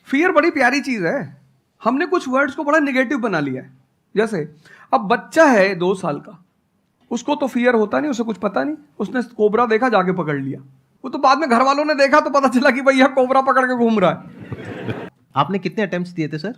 Fear बड़ी प्यारी चीज है। हमने कुछ वर्ड्स को बड़ा नेगेटिव बना लिया है। जैसे अब बच्चा है 2 साल का, उसको तो फियर होता नहीं, उसे कुछ पता नहीं, उसने कोबरा देखा जाके पकड़ लिया। वो तो बाद में घर वालों ने देखा तो पता चला कि भैया कोबरा पकड़ के घूम रहा है। आपने कितने अटेम्प्ट्स दिए थे सर?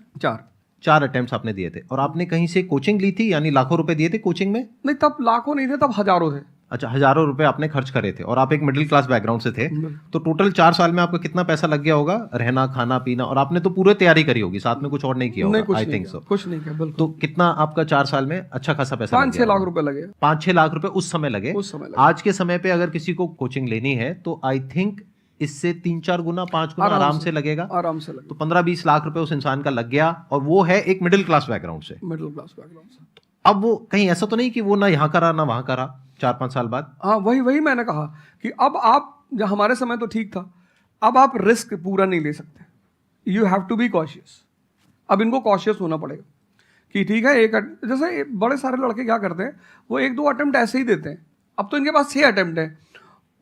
4 अटेम्प्ट्स आपने दिए थे। और आपने कहीं से कोचिंग ली थी, यानी लाखों रुपए दिए थे कोचिंग में? नहीं, तब लाखों नहीं थे, तब हजारों थे। अच्छा, हजारों रुपए आपने खर्च करे थे और आप एक मिडिल क्लास बैकग्राउंड से थे। तो टोटल 4 साल में आपका कितना पैसा लग गया होगा? रहना, खाना, पीना, और आपने तो पूरी तैयारी करी होगी, साथ में कुछ और नहीं किया होगा? I think so. कुछ नहीं किया, बिल्कुल। तो कितना आपका 4 साल में अच्छा खासा पैसा? 5-6 लाख रुपए लगे। 5-6 लाख रुपए उस समय लगे। आज के समय पे अगर किसी को कोचिंग लेनी है तो आई थिंक इससे 3-4 गुना 5 गुना आराम से लगेगा। आराम से लगेगा। तो 15-20 लाख रुपए उस इंसान का लग गया, और वो है एक मिडिल क्लास बैकग्राउंड से। अब वो कहीं ऐसा तो नहीं कि वो ना यहाँ का रहा ना वहां का रहा 4-5 साल बाद? हाँ, वही मैंने कहा कि अब आप, जब हमारे समय तो ठीक था, अब आप रिस्क पूरा नहीं ले सकते। You have to be cautious. अब इनको कॉशियस होना पड़ेगा कि ठीक है, जैसे बड़े सारे लड़के क्या करते हैं, वो 1-2 अटेम्प्ट ऐसे ही देते हैं। अब तो इनके पास 6 अटेम्प्ट हैं।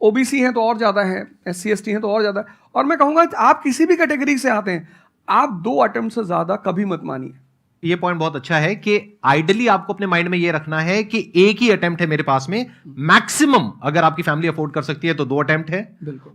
ओबीसी हैं तो और ज़्यादा है, SC ST हैं तो और ज़्यादा है। और मैं कहूँगा आप किसी भी कैटेगरी से आते हैं, आप 2 अटेम्प्ट से ज़्यादा कभी मत मानिए। ये पॉइंट बहुत अच्छा है कि आइडियली आपको अपने माइंड में ये रखना है कि एक ही अटेम्प्ट है मेरे पास में, मैक्सिमम अगर आपकी फैमिली अफोर्ड कर सकती है तो 2 अटेम्प्ट है।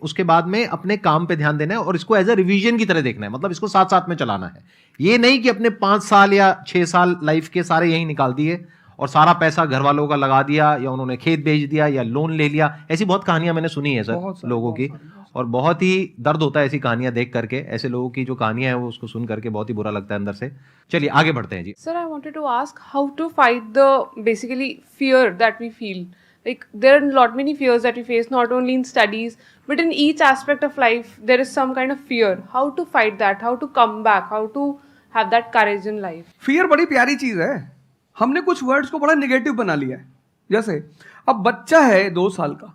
उसके बाद में अपने काम पे ध्यान देना है और इसको एज अ रिवीजन की तरह देखना है, मतलब इसको साथ साथ में चलाना है। ये नहीं कि अपने 5 साल या 6 साल लाइफ के सारे यहीं निकाल दिए और सारा पैसा घर वालों का लगा दिया, या उन्होंने खेत बेच दिया या लोन ले लिया। ऐसी बहुत कहानियां मैंने सुनी है सर लोगों की, और बहुत ही दर्द होता है ऐसी कहानियां देख करके। ऐसे लोगों की जो कहानियां हैं वो उसको सुन करके बहुत ही बुरा लगता है अंदर से। चलिए आगे बढ़ते हैं जी। Sir, I wanted to ask how to fight the basically fear that we feel. Like there are lot many fears that we face, not only in studies but in each aspect of life. There is some kind of fear. How to fight that? How to come back? How to have that courage in life? Fear बड़ी प्यारी चीज है। हमने कुछ words को बड़ा negative बना लिया है। जैसे अब बच्चा है 2 साल का,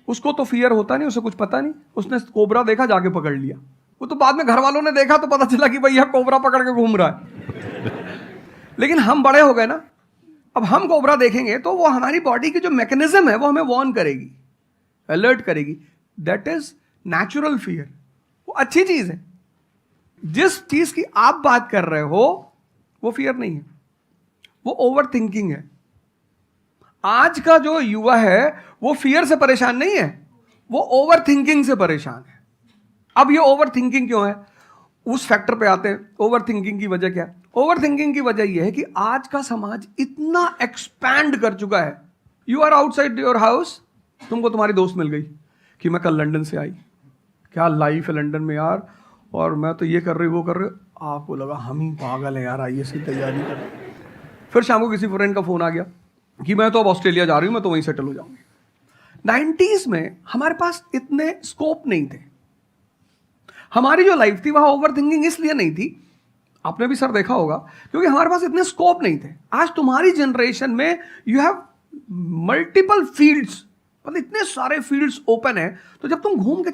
उसको तो फियर होता नहीं, उसे कुछ पता नहीं, उसने कोबरा देखा जाके पकड़ लिया। वो तो बाद में घर वालों ने देखा तो पता चला कि भैया कोबरा पकड़ के घूम रहा है। लेकिन हम बड़े हो गए ना, अब हम कोबरा देखेंगे तो वो हमारी बॉडी की जो मैकेनिज्म है वो हमें वार्न करेगी, अलर्ट करेगी। That is natural fear. वो अच्छी चीज है। जिस चीज की आप बात कर रहे हो वो फियर नहीं है, वो ओवर थिंकिंग है। आज का जो युवा है वो फियर से परेशान नहीं है, वो ओवर थिंकिंग से परेशान है। अब ये ओवर थिंकिंग क्यों है, उस फैक्टर पे आते हैं। ओवर थिंकिंग की वजह क्या है? ओवर थिंकिंग की वजह यह है कि आज का समाज इतना एक्सपैंड कर चुका है। You are outside your house, तुमको तुम्हारी दोस्त मिल गई कि मैं कल लंदन से आई, क्या लाइफ है लंदन में यार, और मैं तो ये कर रही वो कर रही। आपको लगा हम ही पागल है यार, IAS की तैयारी कर रहे। फिर शाम को किसी फ्रेंड का फोन आ गया कि मैं तो अब ऑस्ट्रेलिया जा रही हूँ, मैं तो वहीं सेटल हो जाऊंगी। 90s में हमारे पास इतने स्कोप नहीं थे। हमारी जो लाइफ थी वहां ओवर थिंकिंग इसलिए नहीं थी, आपने भी सर देखा होगा, क्योंकि हमारे पास इतने स्कोप नहीं थे। आज तुम्हारी जनरेशन में यू हैव मल्टीपल फील्ड्स, मतलब इतने सारे फील्ड्स ओपन है, तो जब तुम घूम के